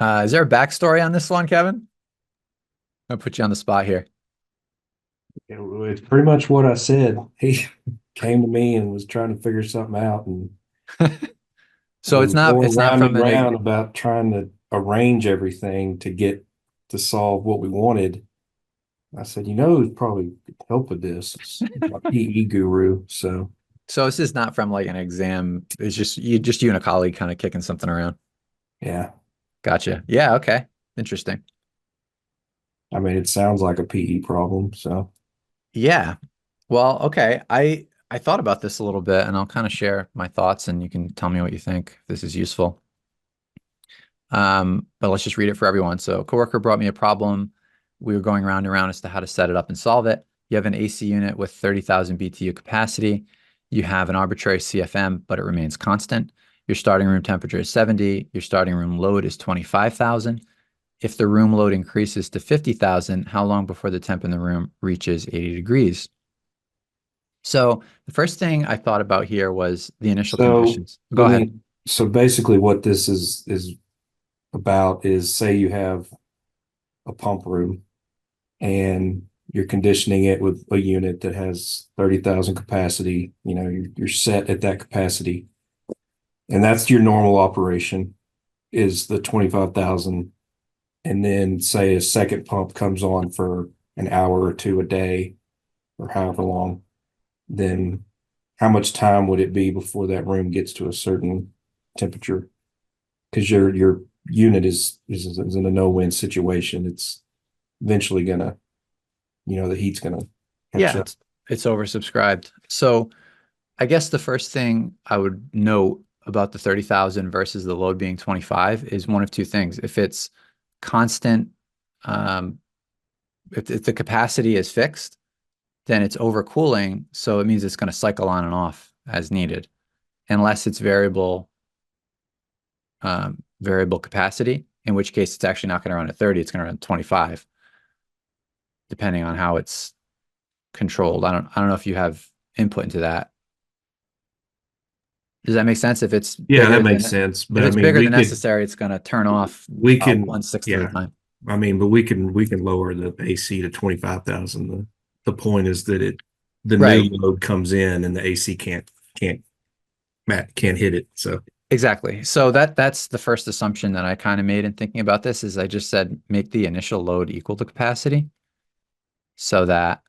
Is there a backstory on this one, Kevin? I'll put you on the spot here. It's pretty much what I said. He came to me and was trying to figure something out, and So we it's were not going it's not round from and an round about trying to arrange everything to get to solve what we wanted. I said, who's probably could help with this? It's my PE guru. So so this is not from like an exam. It's just you and a colleague kind of kicking something around. yeah, Gotcha. Yeah, okay. Interesting. I mean, it sounds like a PE problem. So Yeah. Well, okay. I thought about this a little bit and I'll kind of share my thoughts and you can tell me what you think if this is useful. But let's just read it for everyone. So, a coworker brought me a problem. We were going round and round as to how to set it up and solve it. You have an AC unit with 30,000 BTU capacity. You have an arbitrary CFM, but it remains constant. Your starting room temperature is 70. Your starting room load is 25,000. If the room load increases to 50,000, how long before the temp in the room reaches 80 degrees? So, the first thing I thought about here was the initial so conditions. Go let ahead. me. So basically, what this is about is, say you have a pump room and you're conditioning it with a unit that has 30,000 capacity. You're set at that capacity, and that's your normal operation is the 25,000. And then say a second pump comes on for an hour or two a day or however long, then how much time would it be before that room gets to a certain temperature? Because your unit is in a no-win situation. It's eventually gonna, the heat's gonna catch Yeah, up. it's oversubscribed. So I guess the first thing I would note about the 30,000 versus the load being 25 is one of two things. If it's constant, um, if the capacity is fixed, then it's overcooling. So it means it's going to cycle on and off as needed, unless it's variable capacity, in which case it's actually not going to run at 30, it's going to run at 25, depending on how it's controlled. I don't know if you have input into that. Does that make sense? Yeah, that makes sense. If But I it's mean, bigger than necessary, it's going to turn off we about can, 1/6 of the yeah. time. I mean, but we can lower the AC to 25,000. The point is that the new Right. load comes in and the AC can't can't hit it. So Exactly. So that's the first assumption that I kind of made in thinking about this is I just said make the initial load equal to capacity so that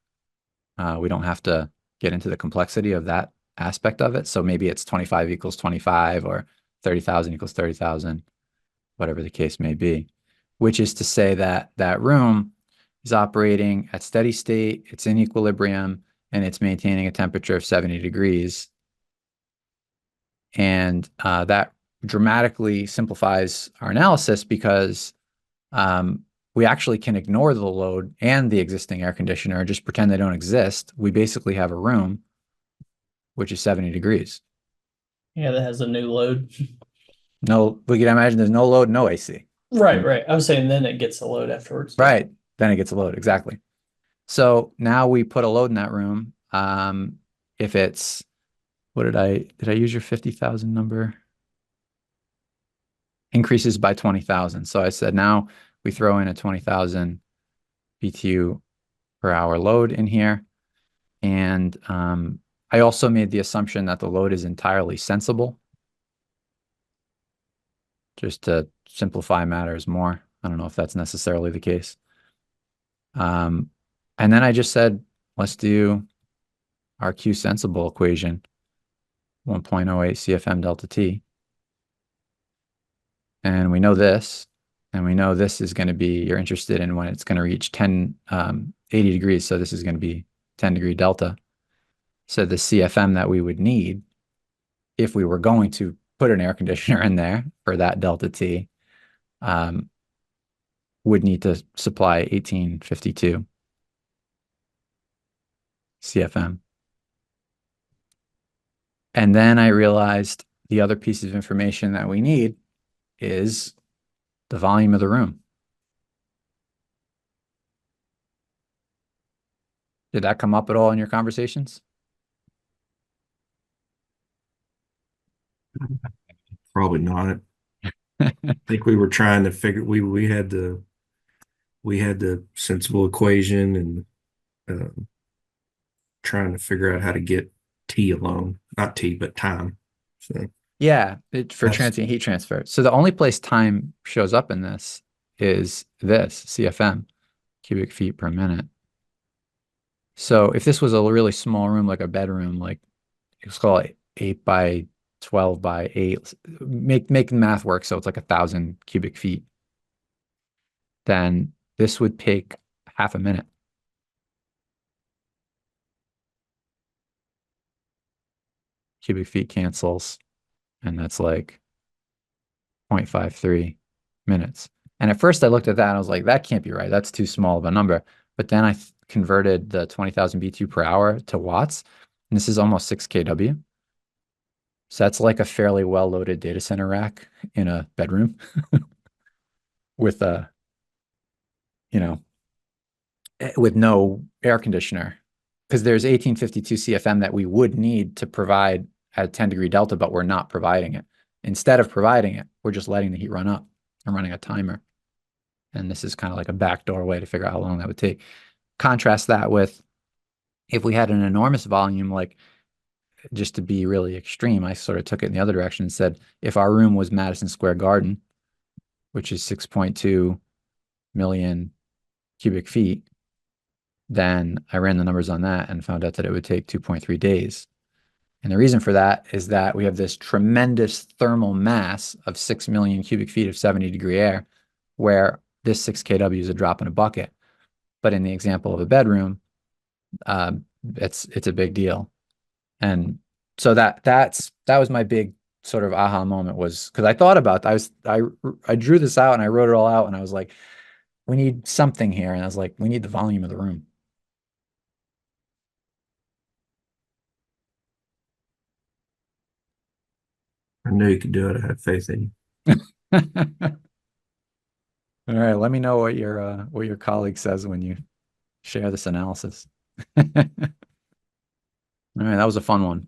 we don't have to get into the complexity of that aspect of it. So maybe it's 25 equals 25 or 30,000 equals 30,000, whatever the case may be, which is to say that that room is operating at steady state, it's in equilibrium, and it's maintaining a temperature of 70 degrees. And that dramatically simplifies our analysis because um, we actually can ignore the load and the existing air conditioner and just pretend they don't exist. We basically have a room which is 70 degrees. Yeah, that has a new load. No, we can imagine there's no load, no AC. Right, right. I was saying then it gets a load afterwards. Yeah. Right. Then it gets a load. Exactly. So now we put a load in that room. If it's, what did I use your 50,000 number? Increases by 20,000. So I said now we throw in a 20,000 BTU per hour load in here. And I also made the assumption that the load is entirely sensible, just to simplify matters more. I don't know if that's necessarily the case. Um, and then I just said, let's do our Q sensible equation, 1.08 CFM delta T. And we know this, and we know this is going to be, you're interested in when it's going to reach 80 degrees. So this is going to be 10-degree delta. So the CFM that we would need if we were going to put an air conditioner in there for that delta T um, would need to supply 1852 CFM. And then I realized the other piece of information that we need is the volume of the room. Did that come up at all in your conversations? probably not. I think we were trying to figure, we had the sensible equation and trying to figure out how to get T alone, not T, but time. So Yeah, for that's transient heat transfer. So the only place time shows up in this is this CFM, cubic feet per minute. So if this was a really small room, like a bedroom, like let's call it 8 by 12 by 8, make the math work. So it's like 1,000 cubic feet. Then this would take half a minute. Cubic feet cancels, and that's like 0.53 minutes. And at first I looked at that and I was like, that can't be right. That's too small of a number. But then I converted the 20,000 BTU per hour to watts, and this is almost 6 kW. So that's like a fairly well-loaded data center rack in a bedroom with a, you know, with no air conditioner. Because there's 1852 CFM that we would need to provide at 10-degree delta, but we're not providing it. Instead of providing it, we're just letting the heat run up and running a timer. And this is kind of like a backdoor way to figure out how long that would take. Contrast that with if we had an enormous volume, like just to be really extreme, I sort of took it in the other direction and said, if our room was Madison Square Garden, which is 6.2 million cubic feet, then I ran the numbers on that and found out that it would take 2.3 days. And the reason for that is that we have this tremendous thermal mass of 6 million cubic feet of 70-degree air, where this 6 kW is a drop in a bucket. But in the example of a bedroom, it's a big deal. And so that was my big sort of aha moment, was because I thought about I drew this out and I wrote it all out and I was like, we need something here. And I was like, we need the volume of the room. I knew you could do it. I had faith in All right, let me know what your colleague says when you share this analysis. All right, that was a fun one.